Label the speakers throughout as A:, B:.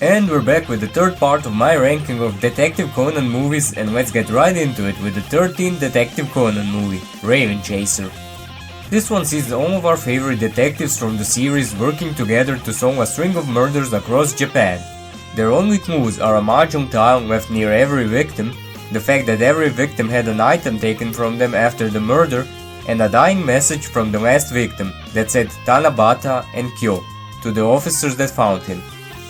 A: And we're back with the third part of my ranking of Detective Conan movies, and let's get right into it with the 13th Detective Conan movie, Raven Chaser. This one sees all of our favorite detectives from the series working together to solve a string of murders across Japan. Their only clues are a mahjong tile left near every victim, the fact that every victim had an item taken from them after the murder, and a dying message from the last victim that said Tanabata and Kyo to the officers that found him.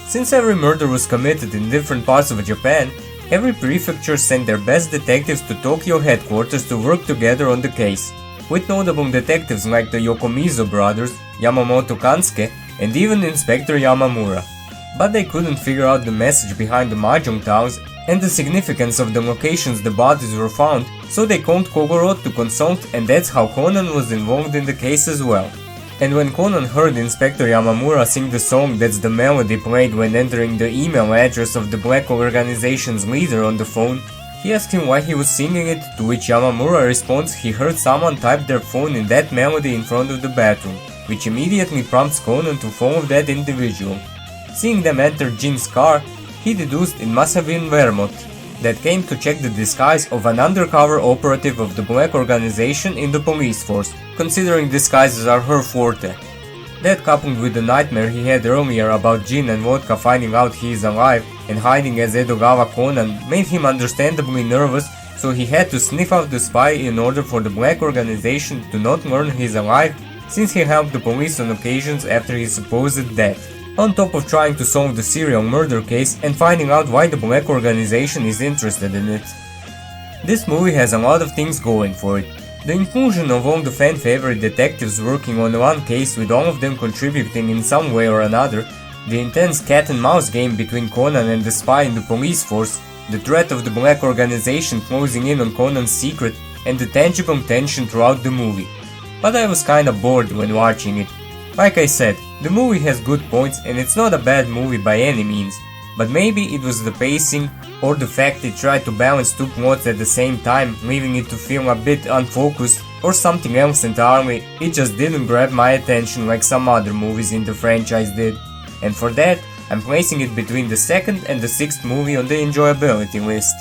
A: Since every murder was committed in different parts of Japan, every prefecture sent their best detectives to Tokyo headquarters to work together on the case, with notable detectives like the Yokomizo brothers, Yamamoto Kansuke, and even Inspector Yamamura. But they couldn't figure out the message behind the mahjong tiles and the significance of the locations the bodies were found, so they called Kogoro to consult, and that's how Conan was involved in the case as well. And when Conan heard Inspector Yamamura sing the song that's the melody played when entering the email address of the Black Organization's leader on the phone, he asked him why he was singing it, to which Yamamura responds he heard someone type their phone in that melody in front of the bathroom, which immediately prompts Conan to follow that individual. Seeing them enter Jin's car, he deduced it must have been Vermont, that came to check the disguise of an undercover operative of the Black Organization in the police force, considering disguises are her forte. That, coupled with the nightmare he had earlier about Jin and Vodka finding out he is alive and hiding as Edogawa Conan, made him understandably nervous, so he had to sniff out the spy in order for the Black Organization to not learn he's alive, since he helped the police on occasions after his supposed death. On top of trying to solve the serial murder case and finding out why the Black Organization is interested in it. This movie has a lot of things going for it. The inclusion of all the fan favorite detectives working on one case, with all of them contributing in some way or another, the intense cat and mouse game between Conan and the spy in the police force, the threat of the Black Organization closing in on Conan's secret, and the tangible tension throughout the movie. But I was kinda bored when watching it. Like I said, the movie has good points and it's not a bad movie by any means, but maybe it was the pacing or the fact it tried to balance two plots at the same time, leaving it to feel a bit unfocused, or something else entirely. It just didn't grab my attention like some other movies in the franchise did, and for that I'm placing it between the second and the sixth movie on the enjoyability list.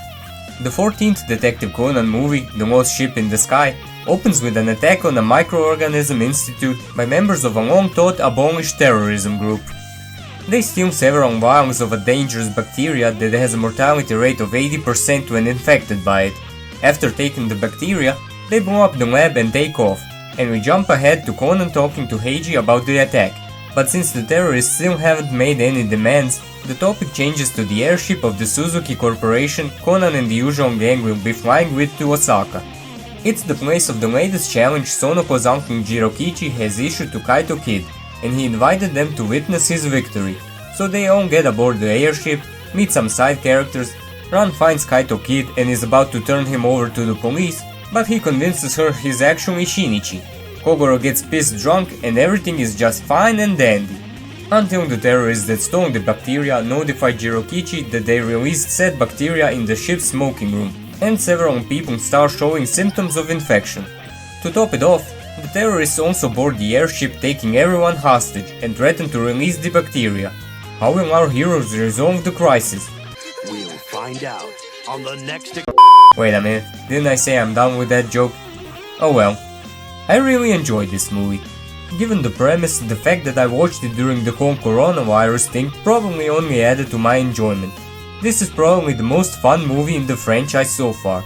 A: The 14th Detective Conan movie, The Lost Ship in the Sky, opens with an attack on a microorganism institute by members of a long-thought abolished terrorism group. They steal several vials of a dangerous bacteria that has a mortality rate of 80% when infected by it. After taking the bacteria, they blow up the lab and take off, and we jump ahead to Conan talking to Heiji about the attack. But since the terrorists still haven't made any demands, the topic changes to the airship of the Suzuki Corporation Conan and the usual gang will be flying with to Osaka. It's the place of the latest challenge Sonoko's uncle Jirokichi has issued to Kaito Kid, and he invited them to witness his victory. So they all get aboard the airship, meet some side characters. Ran finds Kaito Kid and is about to turn him over to the police, but he convinces her he's actually Shinichi. Kogoro gets pissed drunk and everything is just fine and dandy. Until the terrorists that stole the bacteria notify Jirokichi that they released said bacteria in the ship's smoking room, and several people start showing symptoms of infection. To top it off, the terrorists also board the airship, taking everyone hostage and threaten to release the bacteria. How will our heroes resolve the crisis?
B: We'll find out on the next...
A: Wait a minute, didn't I say I'm done with that joke? Oh well. I really enjoyed this movie. Given the premise, the fact that I watched it during the whole coronavirus thing probably only added to my enjoyment. This is probably the most fun movie in the franchise so far.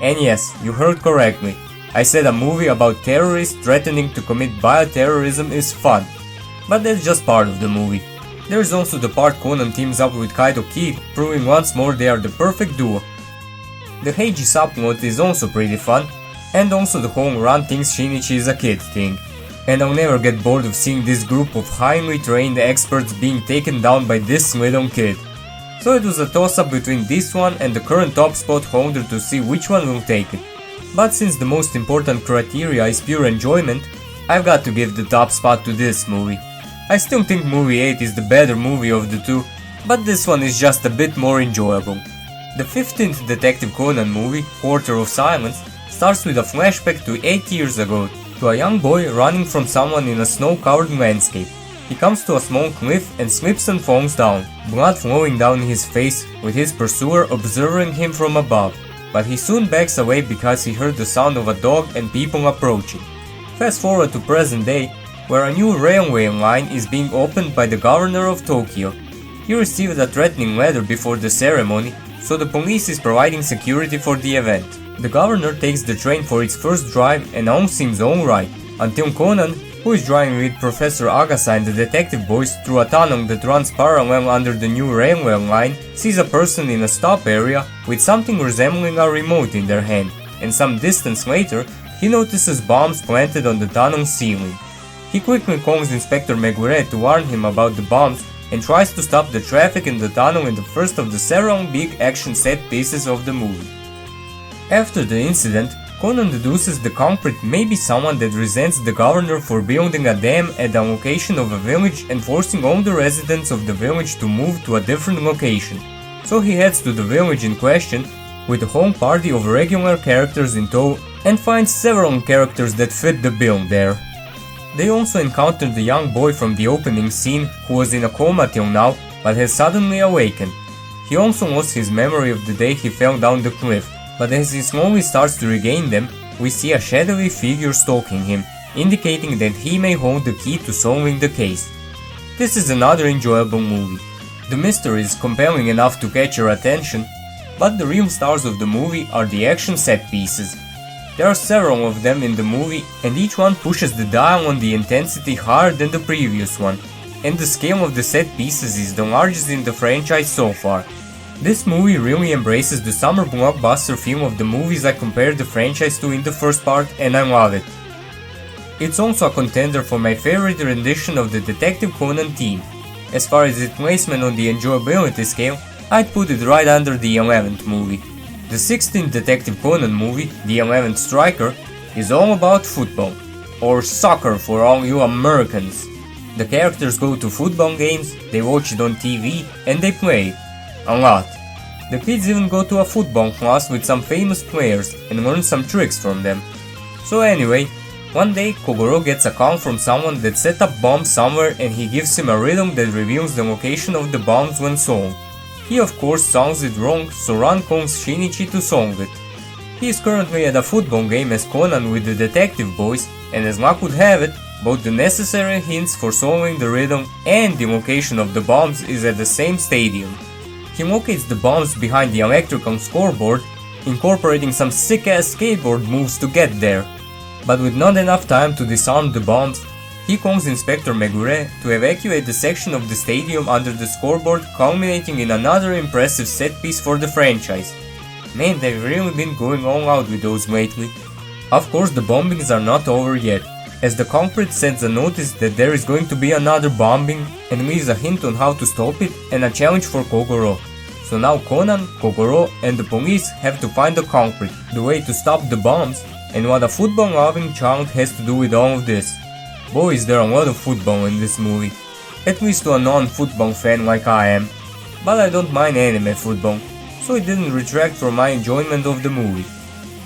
A: And yes, you heard correctly. I said a movie about terrorists threatening to commit bioterrorism is fun. But that's just part of the movie. There's also the part Conan teams up with Kaito Kid, proving once more they are the perfect duo. The Heiji subplot is also pretty fun, and also the whole Ran thinks Shinichi is a kid thing. And I'll never get bored of seeing this group of highly trained experts being taken down by this little kid. So it was a toss-up between this one and the current top spot holder to see which one will take it. But since the most important criteria is pure enjoyment, I've got to give the top spot to this movie. I still think movie 8 is the better movie of the two, but this one is just a bit more enjoyable. The 15th Detective Conan movie, Quarter of Silence, starts with a flashback to 8 years ago, to a young boy running from someone in a snow-covered landscape. He comes to a small cliff and slips and falls down, blood flowing down his face, with his pursuer observing him from above. But he soon backs away because he heard the sound of a dog and people approaching. Fast forward to present day, where a new railway line is being opened by the governor of Tokyo. He received a threatening letter before the ceremony, so the police is providing security for the event. The governor takes the train for its first drive and all seems alright, until Conan, who is driving with Professor Agasa and the detective boys through a tunnel that runs parallel under the new railway line, sees a person in a stop area with something resembling a remote in their hand, and some distance later, he notices bombs planted on the tunnel ceiling. He quickly calls Inspector Megure to warn him about the bombs and tries to stop the traffic in the tunnel in the first of the several big action set pieces of the movie. After the incident, Conan deduces the culprit may be someone that resents the governor for building a dam at the location of a village and forcing all the residents of the village to move to a different location. So he heads to the village in question with a whole party of regular characters in tow and finds several characters that fit the bill there. They also encounter the young boy from the opening scene who was in a coma till now but has suddenly awakened. He also lost his memory of the day he fell down the cliff, but as he slowly starts to regain them, we see a shadowy figure stalking him, indicating that he may hold the key to solving the case. This is another enjoyable movie. The mystery is compelling enough to catch your attention, but the real stars of the movie are the action set pieces. There are several of them in the movie, and each one pushes the dial on the intensity higher than the previous one, and the scale of the set pieces is the largest in the franchise so far. This movie really embraces the summer blockbuster feel of the movies I compared the franchise to in the first part, and I love it. It's also a contender for my favorite rendition of the Detective Conan theme. As far as its placement on the enjoyability scale, I'd put it right under the 11th movie. The 16th Detective Conan movie, The 11th Striker, is all about football, or soccer for all you Americans. The characters go to football games, they watch it on TV, and they play it. A lot. The kids even go to a football class with some famous players and learn some tricks from them. So anyway, one day Kogoro gets a call from someone that set up bombs somewhere and he gives him a riddle that reveals the location of the bombs when solved. He of course solves it wrong, so Ran calls Shinichi to solve it. He is currently at a football game as Conan with the detective boys, and as luck would have it, both the necessary hints for solving the riddle and the location of the bombs is at the same stadium. He locates the bombs behind the electrical scoreboard, incorporating some sick-ass skateboard moves to get there. But with not enough time to disarm the bombs, he calls Inspector Megure to evacuate the section of the stadium under the scoreboard, culminating in another impressive set piece for the franchise. Man, they've really been going all out with those lately. Of course, the bombings are not over yet, as the culprit sends a notice that there is going to be another bombing and leaves a hint on how to stop it and a challenge for Kogoro. So now Conan, Kogoro and the police have to find the culprit, the way to stop the bombs, and what a football-loving child has to do with all of this. Boy, is there a lot of football in this movie, at least to a non-football fan like I am. But I don't mind anime football, so it didn't retract from my enjoyment of the movie.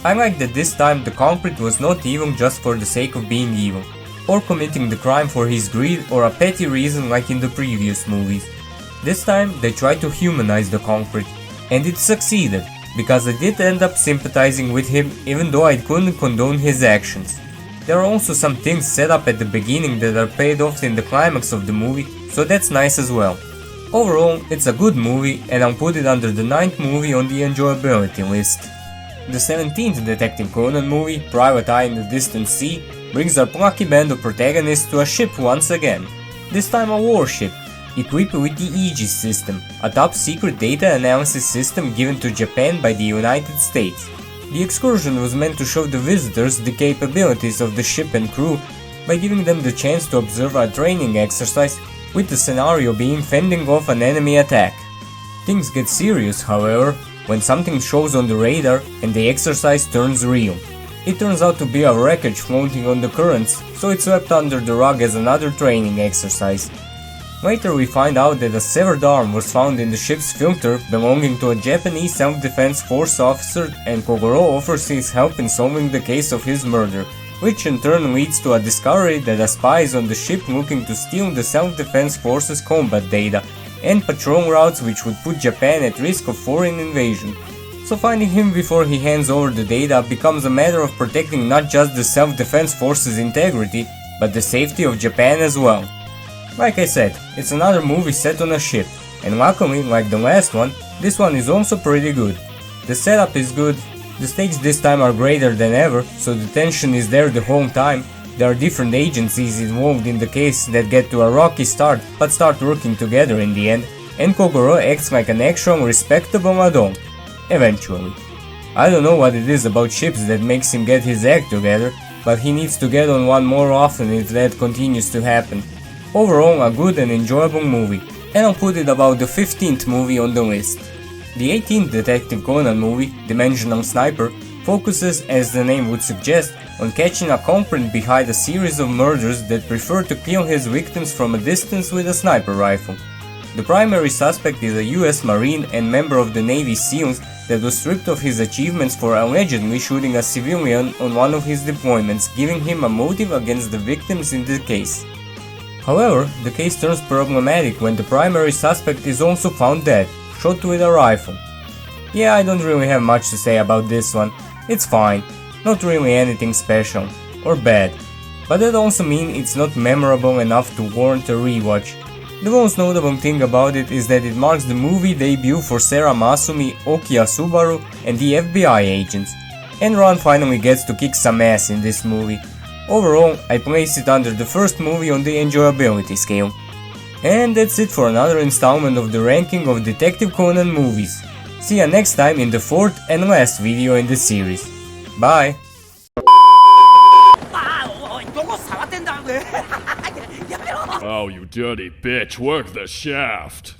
A: I like that this time the culprit was not evil just for the sake of being evil, or committing the crime for his greed or a petty reason like in the previous movies. This time they tried to humanize the culprit, and it succeeded, because I did end up sympathizing with him even though I couldn't condone his actions. There are also some things set up at the beginning that are paid off in the climax of the movie, so that's nice as well. Overall, it's a good movie and I'll put it under the 9th movie on the enjoyability list. The 17th Detective Conan movie, Private Eye in the Distant Sea, brings our plucky band of protagonists to a ship once again. This time a warship, equipped with the Aegis system, a top-secret data analysis system given to Japan by the United States. The excursion was meant to show the visitors the capabilities of the ship and crew by giving them the chance to observe a training exercise, with the scenario being fending off an enemy attack. Things get serious, however, when something shows on the radar and the exercise turns real. It turns out to be a wreckage floating on the currents, so it's swept under the rug as another training exercise. Later we find out that a severed arm was found in the ship's filter belonging to a Japanese self-defense force officer, and Kogoro offers his help in solving the case of his murder, which in turn leads to a discovery that a spy is on the ship looking to steal the Self-Defense Forces combat data and patrol routes which would put Japan at risk of foreign invasion. So finding him before he hands over the data becomes a matter of protecting not just the Self-Defense Forces' integrity, but the safety of Japan as well. Like I said, it's another movie set on a ship, and luckily, like the last one, this one is also pretty good. The setup is good, the stakes this time are greater than ever, so the tension is there the whole time. There are different agencies involved in the case that get to a rocky start but start working together in the end, and Kogoro acts like an actual respectable adult. Eventually. I don't know what it is about ships that makes him get his act together, but he needs to get on one more often if that continues to happen. Overall, a good and enjoyable movie, and I'll put it about the 15th movie on the list. The 18th Detective Conan movie, Dimensional Sniper, focuses, as the name would suggest, on catching a culprit behind a series of murders that prefer to kill his victims from a distance with a sniper rifle. The primary suspect is a US Marine and member of the Navy SEALs that was stripped of his achievements for allegedly shooting a civilian on one of his deployments, giving him a motive against the victims in the case. However, the case turns problematic when the primary suspect is also found dead, shot with a rifle. Yeah, I don't really have much to say about this one. It's fine, not really anything special, or bad, but that also means it's not memorable enough to warrant a rewatch. The most notable thing about it is that it marks the movie debut for Sarah Masumi, Okiya Subaru and the FBI agents, and Ron finally gets to kick some ass in this movie. Overall, I place it under the first movie on the enjoyability scale. And that's it for another installment of the ranking of Detective Conan movies. See you next time in the fourth and last video in the series. Bye!
C: Oh, you dirty bitch, work the shaft!